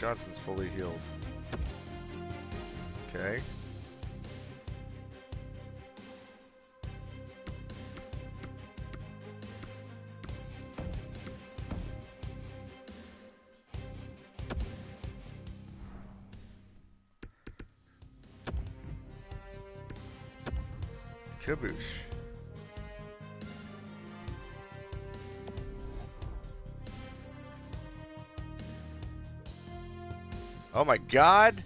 Johnson's fully healed. Okay. Kaboosh. Oh my God,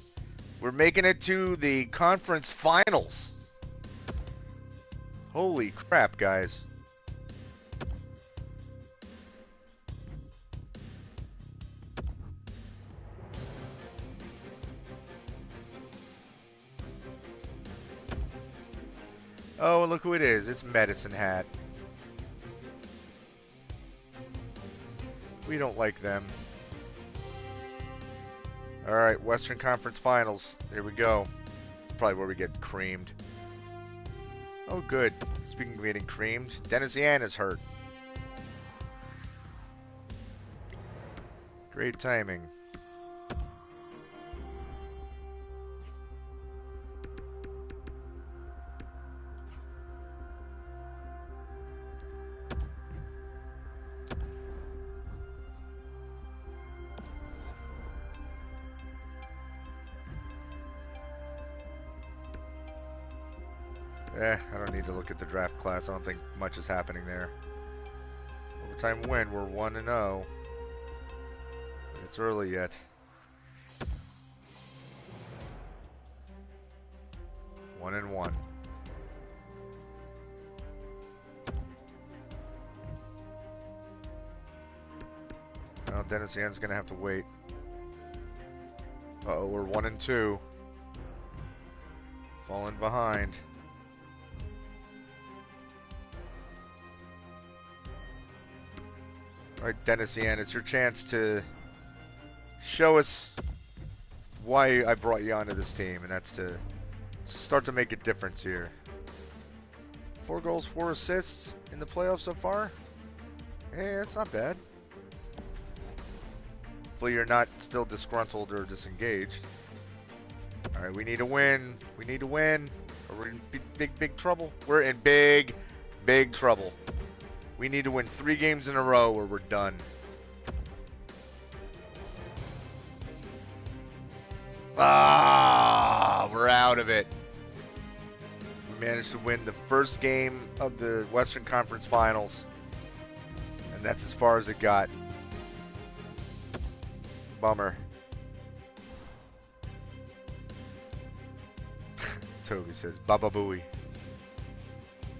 we're making it to the conference finals. Holy crap, guys. Oh, and look who it is. It's Medicine Hat. We don't like them. Alright, Western Conference Finals. Here we go. It's probably where we get creamed. Oh, good. Speaking of getting creamed, Dennis Yan is hurt. Great timing. I don't need to look at the draft class. I don't think much is happening there. Overtime win. We're 1-0. It's early yet. One and one. Well, Dennis Yan's gonna have to wait. Uh-oh, we're 1-2. Falling behind. Alright, Dennis Yan, it's your chance to show us why I brought you onto this team, and that's to start to make a difference here. 4 goals, 4 assists in the playoffs so far. Hey, that's not bad. Hopefully you're not still disgruntled or disengaged. Alright, we need to win. We need to win. Or we're in big trouble. We're in big trouble. We need to win 3 games in a row or we're done. Ah, we're out of it. We managed to win the first game of the Western Conference Finals. And that's as far as it got. Bummer. Toby says, Baba Booey.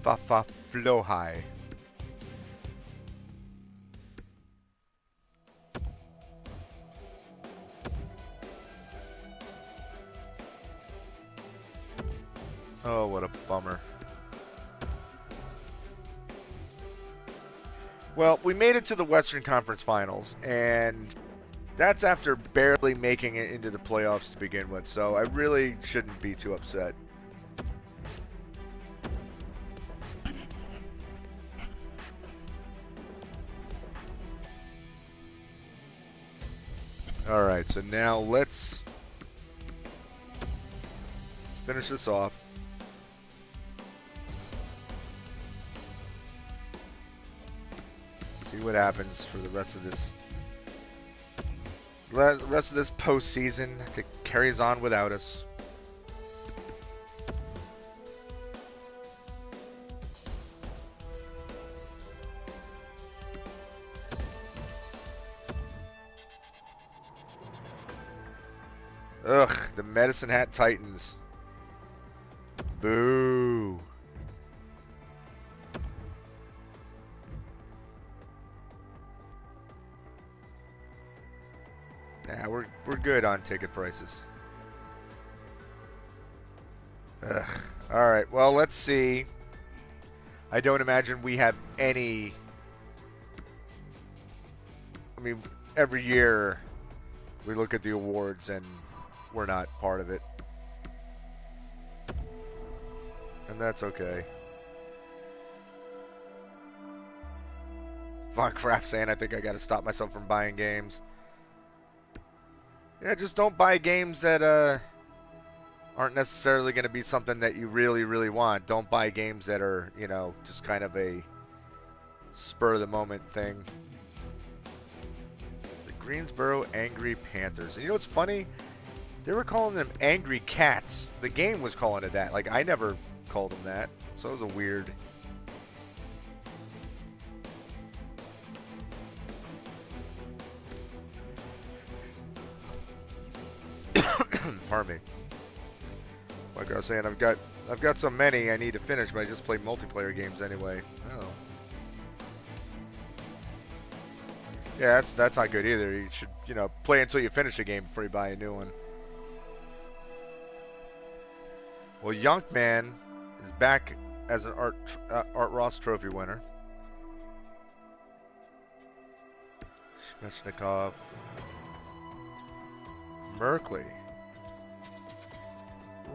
Fa fa flow high. Oh, what a bummer. Well, we made it to the Western Conference Finals, and that's after barely making it into the playoffs to begin with, so I really shouldn't be too upset. Alright, so now let's finish this off. See what happens for the rest of this postseason that carries on without us. Ugh, the Medicine Hat Titans. Boo. Nah, we're good on ticket prices. Ugh. Alright, well, let's see. I don't imagine we have any... I mean, every year we look at the awards and we're not part of it. And that's okay. Von Craft saying I think I gotta stop myself from buying games. Yeah, just don't buy games that aren't necessarily going to be something that you really want. Don't buy games that are, you know, just kind of a spur-of-the-moment thing. The Greensboro Angry Panthers. And you know what's funny? They were calling them Angry Cats. The game was calling it that. Like, I never called them that. So it was a weird... Pardon me. Like I was saying, I've got so many I need to finish, but I just play multiplayer games anyway. Oh. Yeah, that's not good either. You should, you know, play until you finish a game before you buy a new one. Well, Yonkman is back as an Art Ross Trophy winner. Svechnikov. Merkley.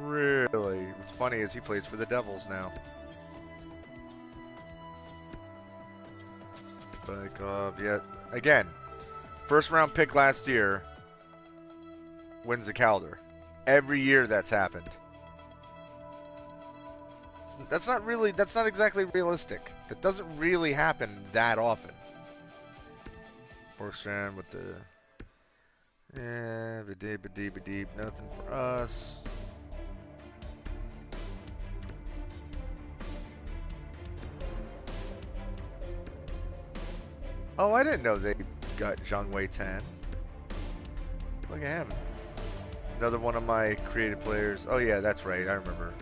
Really? What's funny is he plays for the Devils now. Baikov, yeah. Again, first round pick last year wins the Calder. Every year that's happened. That's not exactly realistic. That doesn't really happen that often. Borstrand with the... Ba-deep, nothing for us. Oh, I didn't know they got Zhang Wei Tan. Look at him. Another one of my creative players. Oh yeah, that's right. I remember.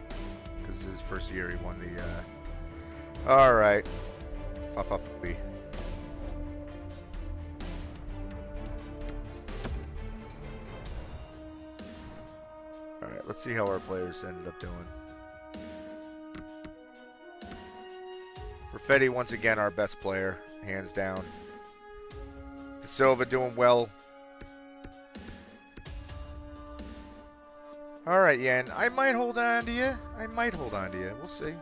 Because this is his first year he won the... Alright. Fa-fa-fee. Alright, let's see how our players ended up doing. Perfetti, once again, our best player. Hands down. De Silva doing well. Alright, Yan. I might hold on to you. I might hold on to you. We'll see.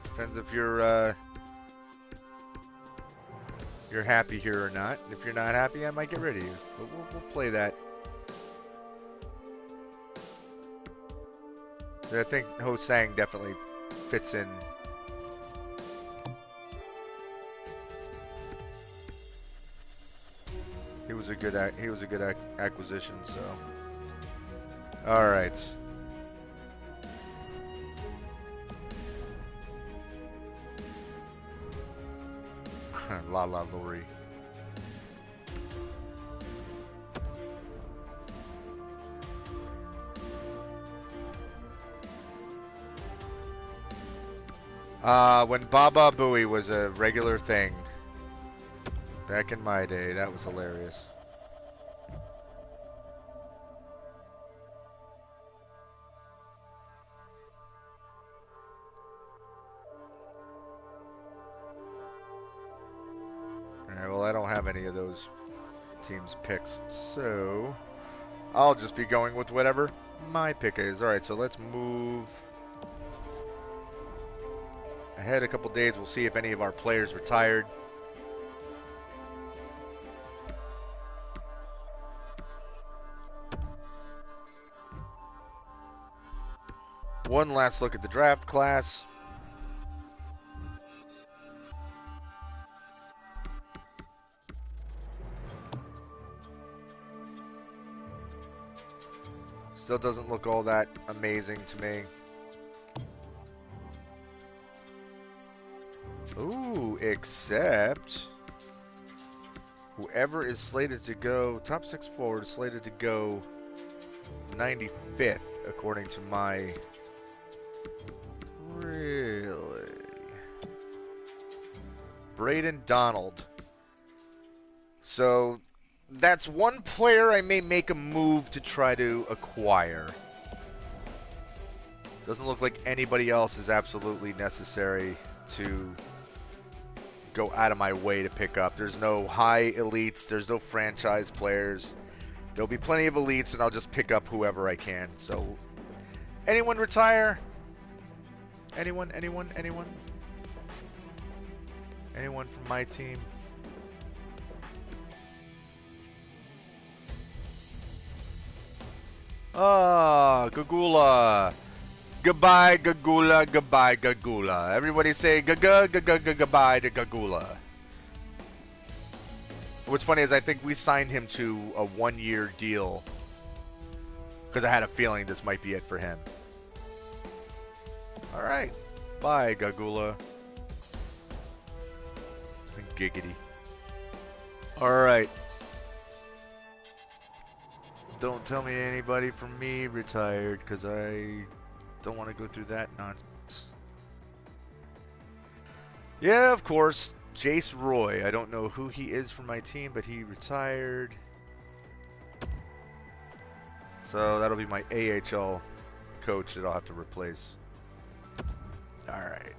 Depends if you're happy here or not. If you're not happy, I might get rid of you. But we'll play that. I think Ho Sang definitely fits in. He was a good acquisition. So, all right. La La Lori. When Baba Booey was a regular thing back in my day, that was hilarious. Alright, well, I don't have any of those teams' picks, so I'll just be going with whatever my pick is. Alright, so let's move ahead a couple days. We'll see if any of our players retired. One last look at the draft class. Still doesn't look all that amazing to me. Ooh, except whoever is slated to go, top 6 forward is slated to go 95th, according to my... Really? Braden Donald. So, that's one player I may make a move to try to acquire. Doesn't look like anybody else is absolutely necessary to go out of my way to pick up. There's no high elites. There's no franchise players. There'll be plenty of elites, and I'll just pick up whoever I can. So, anyone retire? Anyone? Anyone from my team? Ah, Gagula. Goodbye, Gagula. Goodbye, Gagula. Everybody say goodbye to Gagula. What's funny is I think we signed him to a 1-year deal because I had a feeling this might be it for him. All right, bye, Gagula. Giggity. All right. Don't tell me anybody from me retired, because I don't want to go through that nonsense. Yeah, of course, Jace Roy. I don't know who he is from my team, but he retired. So that'll be my AHL coach that I'll have to replace. Alright.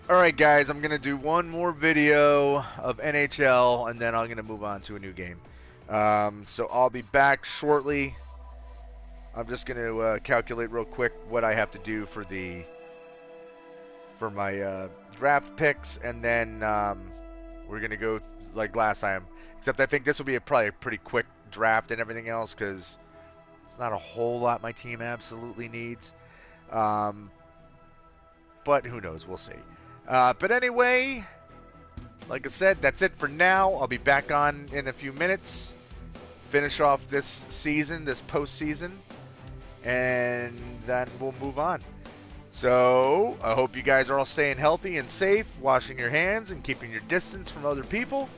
Alright guys, I'm going to do one more video of NHL, and then I'm going to move on to a new game. So I'll be back shortly. I'm just going to calculate real quick what I have to do for my draft picks, and then we're going to go like last time. Except I think this will be probably a pretty quick draft and everything else, because it's not a whole lot my team absolutely needs. But who knows? We'll see. But anyway, like I said, that's it for now. I'll be back on in a few minutes. Finish off this season, this postseason, and then we'll move on. So, I hope you guys are all staying healthy and safe, washing your hands and keeping your distance from other people,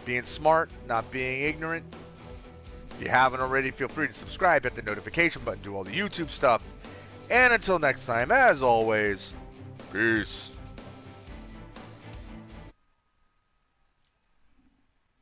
being smart, not being ignorant. If you haven't already, feel free to subscribe, hit the notification button, do all the YouTube stuff. And until next time, as always, peace.